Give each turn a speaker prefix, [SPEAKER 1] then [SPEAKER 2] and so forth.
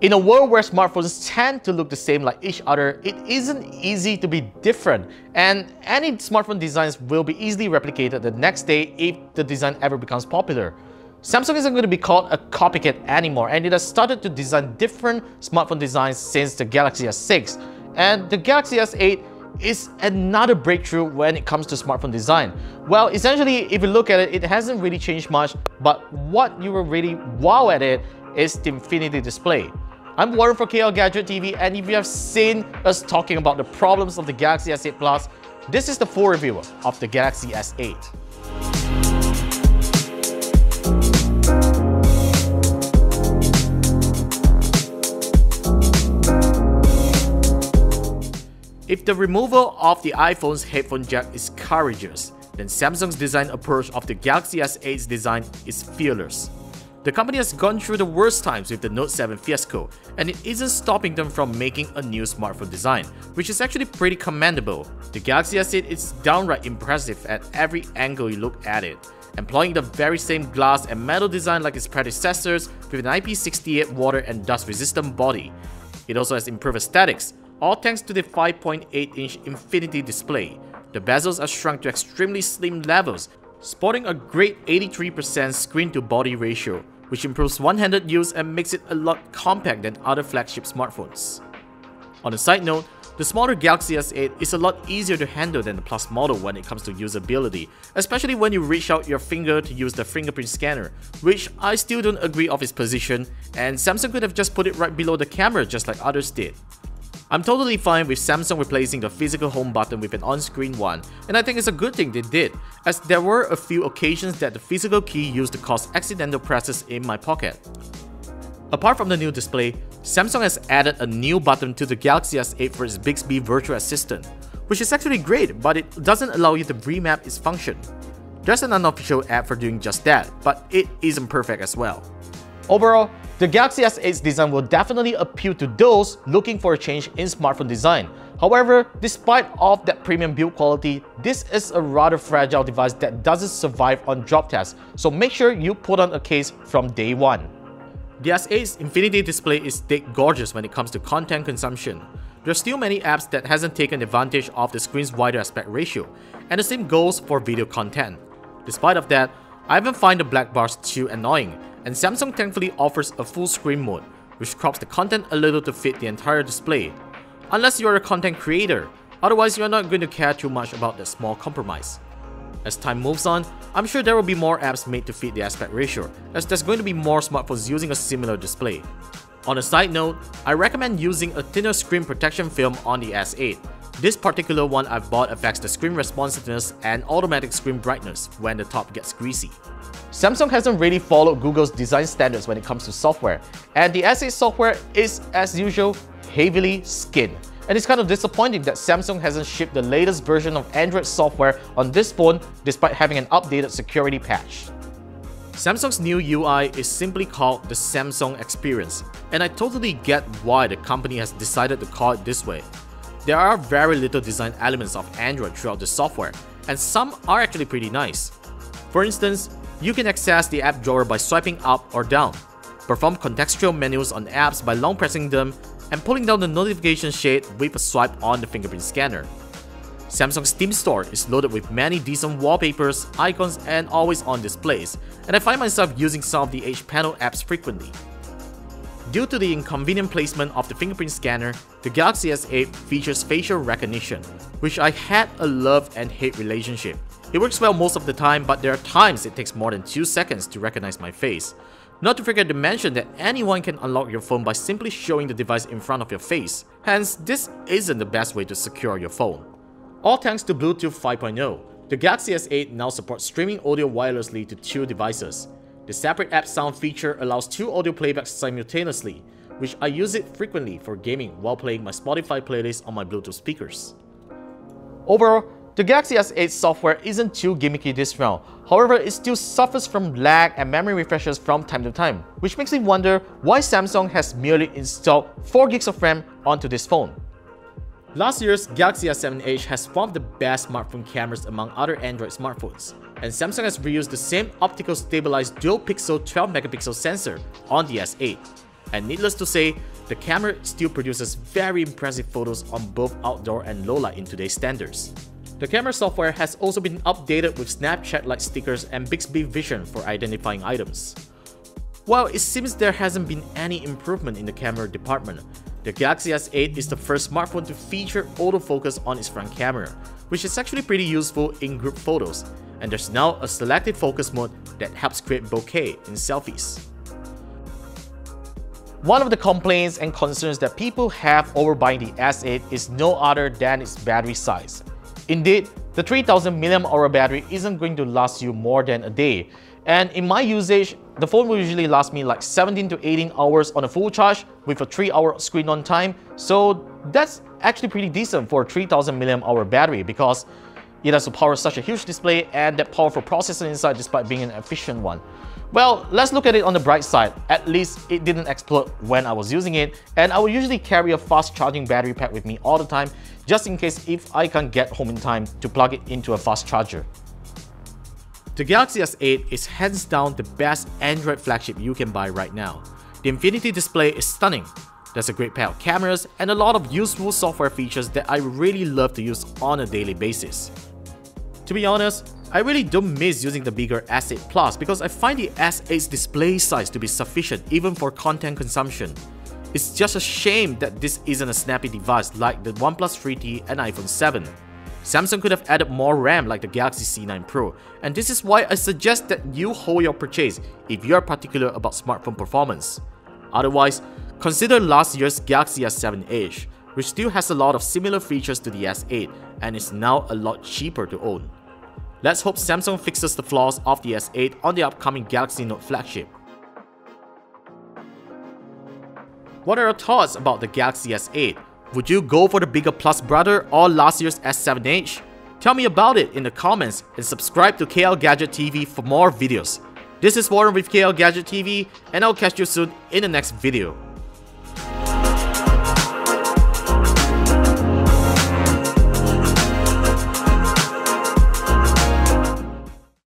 [SPEAKER 1] In a world where smartphones tend to look the same like each other, it isn't easy to be different, and any smartphone designs will be easily replicated the next day if the design ever becomes popular. Samsung isn't going to be called a copycat anymore, and it has started to design different smartphone designs since the Galaxy S6, and the Galaxy S8 is another breakthrough when it comes to smartphone design. Well, essentially, if you look at it, it hasn't really changed much, but what you will really wow at it is the infinity display. I'm Warren for KLGadgetTV, and if you have seen us talking about the problems of the Galaxy S8 Plus, this is the full review of the Galaxy S8. If the removal of the iPhone's headphone jack is courageous, then Samsung's design approach of the Galaxy S8's design is fearless. The company has gone through the worst times with the Note 7 fiasco, and it isn't stopping them from making a new smartphone design, which is actually pretty commendable. The Galaxy S8 is downright impressive at every angle you look at it, employing the very same glass and metal design like its predecessors with an IP68 water and dust resistant body. It also has improved aesthetics, all thanks to the 5.8-inch infinity display. The bezels are shrunk to extremely slim levels, sporting a great 83% screen-to-body ratio, which improves one-handed use and makes it a lot compact than other flagship smartphones. On a side note, the smaller Galaxy S8 is a lot easier to handle than the Plus model when it comes to usability, especially when you reach out your finger to use the fingerprint scanner, which I still don't agree of its position, and Samsung could have just put it right below the camera just like others did. I'm totally fine with Samsung replacing the physical home button with an on-screen one, and I think it's a good thing they did, as there were a few occasions that the physical key used to cause accidental presses in my pocket. Apart from the new display, Samsung has added a new button to the Galaxy S8 for its Bixby virtual assistant, which is actually great, but it doesn't allow you to remap its function. There's an unofficial app for doing just that, but it isn't perfect as well. Overall, the Galaxy S8's design will definitely appeal to those looking for a change in smartphone design. However, despite of that premium build quality, this is a rather fragile device that doesn't survive on drop tests, so make sure you put on a case from day one. The S8's infinity display is gorgeous when it comes to content consumption. There are still many apps that hasn't taken advantage of the screen's wider aspect ratio, and the same goes for video content. Despite of that, I haven't found the black bars too annoying, and Samsung thankfully offers a full screen mode, which crops the content a little to fit the entire display. Unless you are a content creator, otherwise you are not going to care too much about that small compromise. As time moves on, I'm sure there will be more apps made to fit the aspect ratio, as there's going to be more smartphones using a similar display. On a side note, I recommend using a thinner screen protection film on the S8. This particular one I've bought affects the screen responsiveness and automatic screen brightness when the top gets greasy. Samsung hasn't really followed Google's design standards when it comes to software, and the S8 software is, as usual, heavily skinned. And it's kind of disappointing that Samsung hasn't shipped the latest version of Android software on this phone despite having an updated security patch. Samsung's new UI is simply called the Samsung Experience, and I totally get why the company has decided to call it this way. There are very little design elements of Android throughout the software, and some are actually pretty nice. For instance, you can access the app drawer by swiping up or down, perform contextual menus on apps by long pressing them, and pulling down the notification shade with a swipe on the fingerprint scanner. Samsung's Steam Store is loaded with many decent wallpapers, icons, and always-on displays, and I find myself using some of the Edge panel apps frequently. Due to the inconvenient placement of the fingerprint scanner, the Galaxy S8 features facial recognition, which I had a love and hate relationship. It works well most of the time, but there are times it takes more than 2 seconds to recognize my face. Not to forget to mention that anyone can unlock your phone by simply showing the device in front of your face, hence this isn't the best way to secure your phone. All thanks to Bluetooth 5.0, the Galaxy S8 now supports streaming audio wirelessly to 2 devices. The separate app sound feature allows 2 audio playbacks simultaneously, which I use it frequently for gaming while playing my Spotify playlist on my Bluetooth speakers. Overall, the Galaxy S8 software isn't too gimmicky this round, however it still suffers from lag and memory refreshes from time to time, which makes me wonder why Samsung has merely installed 4 GB of RAM onto this phone. Last year's Galaxy S7 Edge has one of the best smartphone cameras among other Android smartphones, and Samsung has reused the same optical stabilized dual-pixel 12-megapixel sensor on the S8. And needless to say, the camera still produces very impressive photos on both outdoor and low light in today's standards. The camera software has also been updated with Snapchat-like stickers and Bixby Vision for identifying items. While it seems there hasn't been any improvement in the camera department, the Galaxy S8 is the first smartphone to feature autofocus on its front camera, which is actually pretty useful in group photos, and there's now a selective focus mode that helps create bokeh in selfies. One of the complaints and concerns that people have over buying the S8 is no other than its battery size. Indeed, the 3000 mAh battery isn't going to last you more than a day, and in my usage, the phone will usually last me like 17 to 18 hours on a full charge with a 3-hour screen on time, so that's actually pretty decent for a 3000 mAh battery because it has to power such a huge display and that powerful processor inside despite being an efficient one. Well, let's look at it on the bright side. At least it didn't explode when I was using it, and I will usually carry a fast charging battery pack with me all the time just in case if I can't get home in time to plug it into a fast charger. The Galaxy S8 is hands down the best Android flagship you can buy right now. The Infinity display is stunning. There's a great pair of cameras and a lot of useful software features that I really love to use on a daily basis. To be honest, I really don't miss using the bigger S8 Plus because I find the S8's display size to be sufficient even for content consumption. It's just a shame that this isn't a snappy device like the OnePlus 3T and iPhone 7. Samsung could have added more RAM like the Galaxy C9 Pro, and this is why I suggest that you hold your purchase if you are particular about smartphone performance. Otherwise, consider last year's Galaxy S7 Edge, which still has a lot of similar features to the S8 and is now a lot cheaper to own. Let's hope Samsung fixes the flaws of the S8 on the upcoming Galaxy Note flagship. What are your thoughts about the Galaxy S8? Would you go for the bigger Plus brother or last year's S7 Edge? Tell me about it in the comments and subscribe to KLGadgetTV for more videos. This is Warren with KLGadgetTV, and I'll catch you soon in the next video.